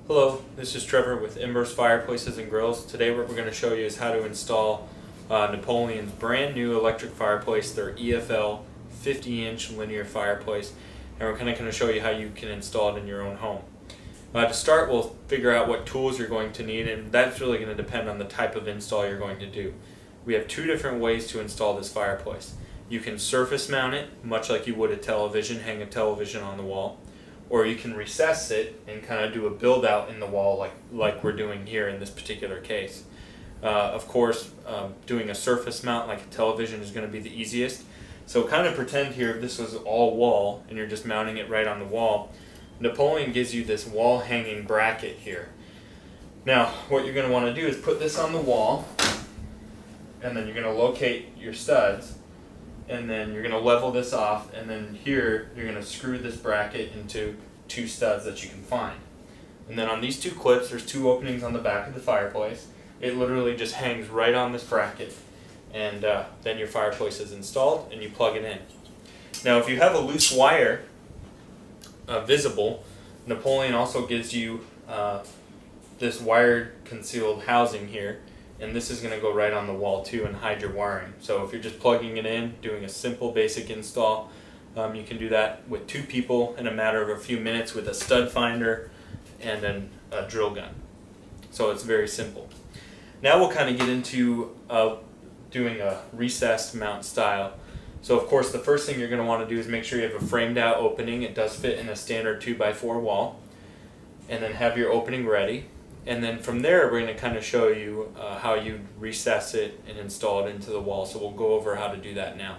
Hello, this is Trevor with Embers Fireplaces and Grills. Today what we're going to show you is how to install Napoleon's brand new electric fireplace, their EFL 50-inch linear fireplace, and we're kind of going to show you how you can install it in your own home. To start, we'll figure out what tools you're going to need, and that's really going to depend on the type of install you're going to do. We have two different ways to install this fireplace. You can surface mount it, much like you would a television, hang a television on the wall. Or you can recess it and kind of do a build out in the wall like we're doing here in this particular case. Of course, doing a surface mount like a television is going to be the easiest. So kind of pretend here if this was all wall and you're just mounting it right on the wall. Napoleon gives you this wall hanging bracket here. Now what you're going to want to do is put this on the wall, and then you're going to locate your studs, and then you're going to level this off, and then here you're going to screw this bracket into two studs that you can find. And then on these two clips, there's two openings on the back of the fireplace. It literally just hangs right on this bracket, and then your fireplace is installed and you plug it in. Now if you have a loose wire visible, Napoleon also gives you this wire concealed housing here, and this is going to go right on the wall too and hide your wiring. So if you're just plugging it in, doing a simple basic install, you can do that with two people in a matter of a few minutes with a stud finder and then a drill gun. So it's very simple. Now we'll kind of get into doing a recessed mount style. So of course the first thing you're going to want to do is make sure you have a framed out opening. It does fit in a standard 2x4 wall. And then have your opening ready. And then from there we're going to kind of show you how you recess it and install it into the wall. So we'll go over how to do that now.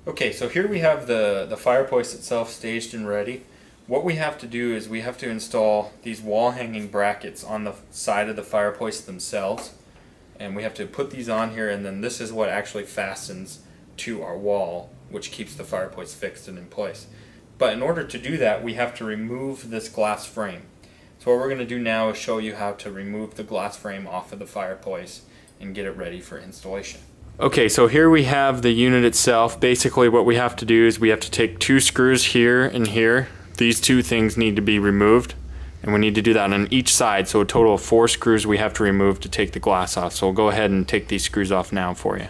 Okay, so here we have the fireplace itself staged and ready. What we have to do is we have to install these wall hanging brackets on the side of the fireplace themselves. And we have to put these on here, and then this is what actually fastens to our wall, which keeps the fireplace fixed and in place. But in order to do that, we have to remove this glass frame. So what we're going to do now is show you how to remove the glass frame off of the fireplace and get it ready for installation. Okay, so here we have the unit itself. Basically what we have to do is we have to take two screws here and here. These two things need to be removed, and we need to do that on each side. So a total of 4 screws we have to remove to take the glass off. So we'll go ahead and take these screws off now for you.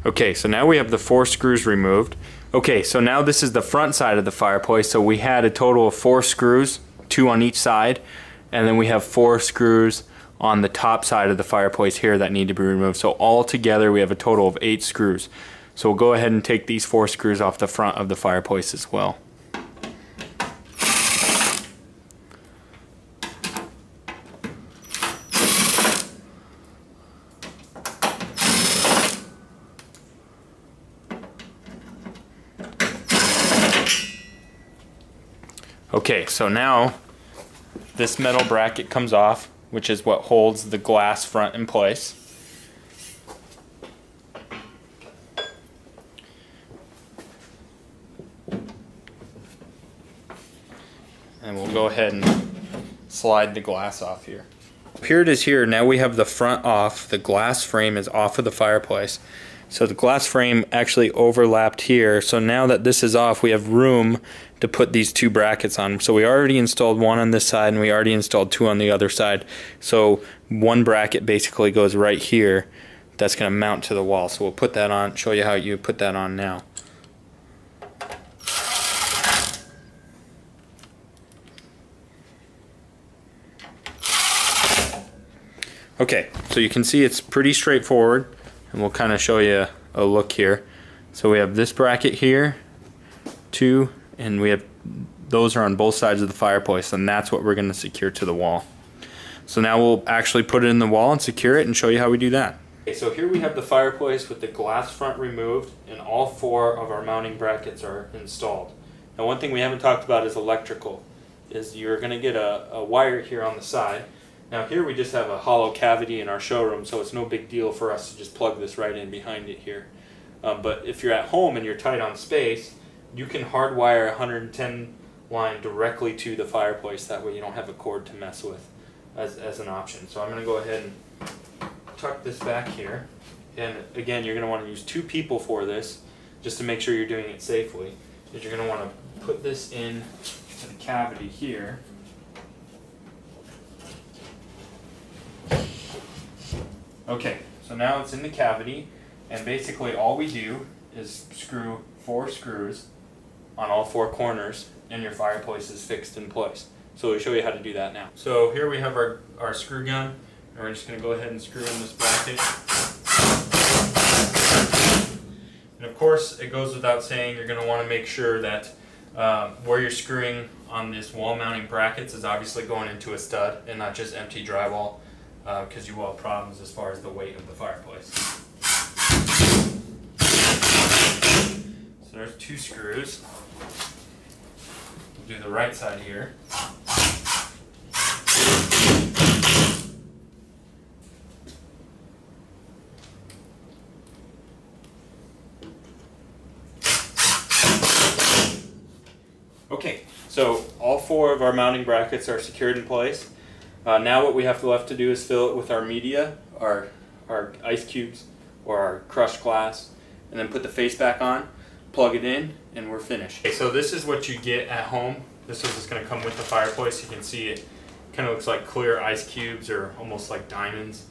Okay, so now we have the 4 screws removed. Okay, so now this is the front side of the fireplace. So we had a total of 4 screws, 2 on each side, and then we have 4 screws on the top side of the fireplace here that need to be removed. So all together we have a total of 8 screws. So we'll go ahead and take these 4 screws off the front of the fireplace as well. Okay, so now this metal bracket comes off, which is what holds the glass front in place. And we'll go ahead and slide the glass off here. Here it is here. Now we have the front off. The glass frame is off of the fireplace. So the glass frame actually overlapped here. So now that this is off, we have room to put these 2 brackets on. So we already installed 1 on this side and we already installed 2 on the other side. So 1 bracket basically goes right here. That's going to mount to the wall. So we'll put that on, show you how you put that on now. Okay, so you can see it's pretty straightforward. And we'll kind of show you a look here. So we have this bracket here, 2, and we have those are on both sides of the fireplace, and that's what we're going to secure to the wall. So now we'll actually put it in the wall and secure it and show you how we do that. Okay, so here we have the fireplace with the glass front removed, and all 4 of our mounting brackets are installed. Now one thing we haven't talked about is electrical. Is you're going to get a wire here on the side. Now here we just have a hollow cavity in our showroom, so it's no big deal for us to just plug this right in behind it here. But if you're at home and you're tight on space, you can hardwire a 110 line directly to the fireplace. That way you don't have a cord to mess with as an option. So I'm going to go ahead and tuck this back here. and again you're going to want to use 2 people for this just to make sure you're doing it safely, is you're going to want to put this in to the cavity here. Okay, so now it's in the cavity, and basically all we do is screw 4 screws on all 4 corners, and your fireplace is fixed in place. So we'll show you how to do that now. So here we have our screw gun, and we're just going to go ahead and screw in this bracket. And of course, it goes without saying, you're going to want to make sure that where you're screwing on this wall mounting brackets is obviously going into a stud and not just empty drywall, because you will have problems as far as the weight of the fireplace. So there's 2 screws. We'll do the right side here. Okay, so all 4 of our mounting brackets are secured in place. Now what we have left to do is fill it with our media, our ice cubes or our crushed glass, and then put the face back on, plug it in, and we're finished. Okay, so this is what you get at home. This is just going to come with the fireplace. You can see it kind of looks like clear ice cubes or almost like diamonds,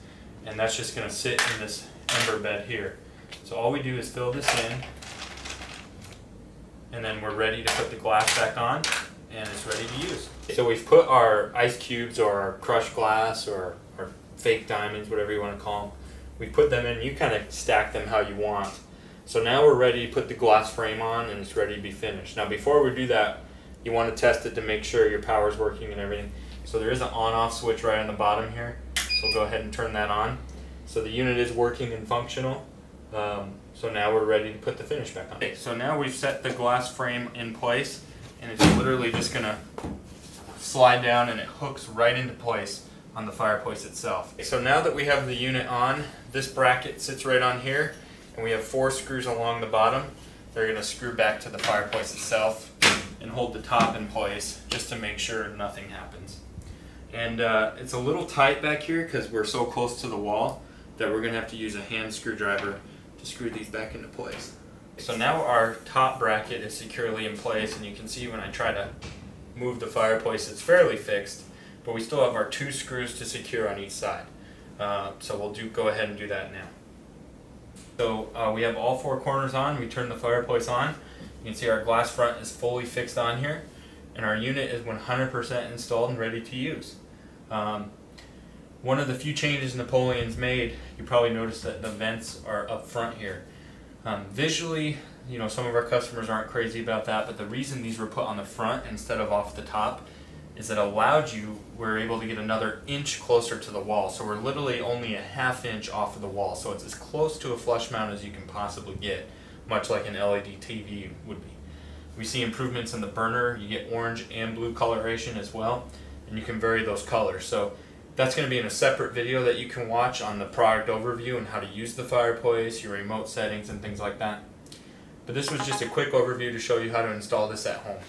and that's just going to sit in this ember bed here. So all we do is fill this in, and then we're ready to put the glass back on, and it's ready to use. So we've put our ice cubes or our crushed glass or our fake diamonds, whatever you want to call them, we put them in. You kind of stack them how you want. So now we're ready to put the glass frame on, and it's ready to be finished. Now before we do that, you want to test it to make sure your power's working and everything. So there is an on-off switch right on the bottom here. So we'll go ahead and turn that on. So the unit is working and functional. So now we're ready to put the finish back on. Okay, so now we've set the glass frame in place, and it's literally just going to slide down, and it hooks right into place on the fireplace itself. Okay, so now that we have the unit on, this bracket sits right on here, and we have 4 screws along the bottom. They're going to screw back to the fireplace itself and hold the top in place just to make sure nothing happens. And it's a little tight back here because we're so close to the wall that we're going to have to use a hand screwdriver to screw these back into place. So now our top bracket is securely in place, and you can see when I try to move the fireplace it's fairly fixed, but we still have our 2 screws to secure on each side. So we'll go ahead and do that now. So we have all 4 corners on. We turn the fireplace on. You can see our glass front is fully fixed on here, and our unit is 100% installed and ready to use. One of the few changes Napoleon's made, you probably noticed that the vents are up front here. Visually, you know, some of our customers aren't crazy about that, but the reason these were put on the front instead of off the top is it allowed we're able to get another inch closer to the wall. So we're literally only a ½ inch off of the wall, so it's as close to a flush mount as you can possibly get, much like an LED TV would be. We see improvements in the burner. You get orange and blue coloration as well, and you can vary those colors. So that's going to be in a separate video that you can watch on the product overview and how to use the fireplace, your remote settings, and things like that. But this was just a quick overview to show you how to install this at home.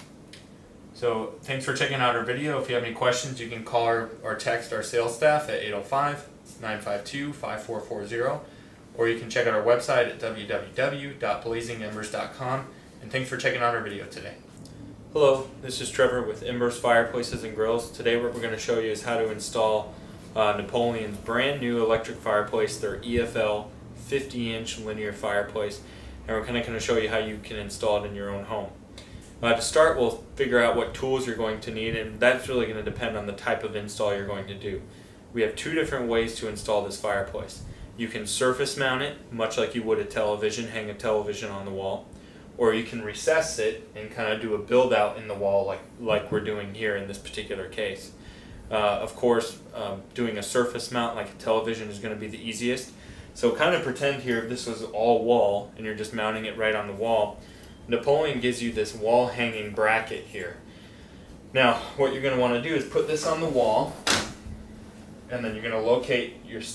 So thanks for checking out our video. If you have any questions, you can call or text our sales staff at 805-952-5440, or you can check out our website at www.blazingembers.com. And thanks for checking out our video today. Hello, this is Trevor with Embers Fireplaces and Grills. Today what we're going to show you is how to install Napoleon's brand new electric fireplace, their EFL 50-inch linear fireplace, and we're kind of going to show you how you can install it in your own home. To start, we'll figure out what tools you're going to need, and that's really going to depend on the type of install you're going to do. We have 2 different ways to install this fireplace. You can surface mount it, much like you would a television, hang a television on the wall, or you can recess it and kind of do a build out in the wall like we're doing here in this particular case. Of course, doing a surface mount like a television is going to be the easiest. So kind of pretend here if this was all wall and you're just mounting it right on the wall. Napoleon gives you this wall hanging bracket here. Now what you're going to want to do is put this on the wall, and then you're going to locate your stuff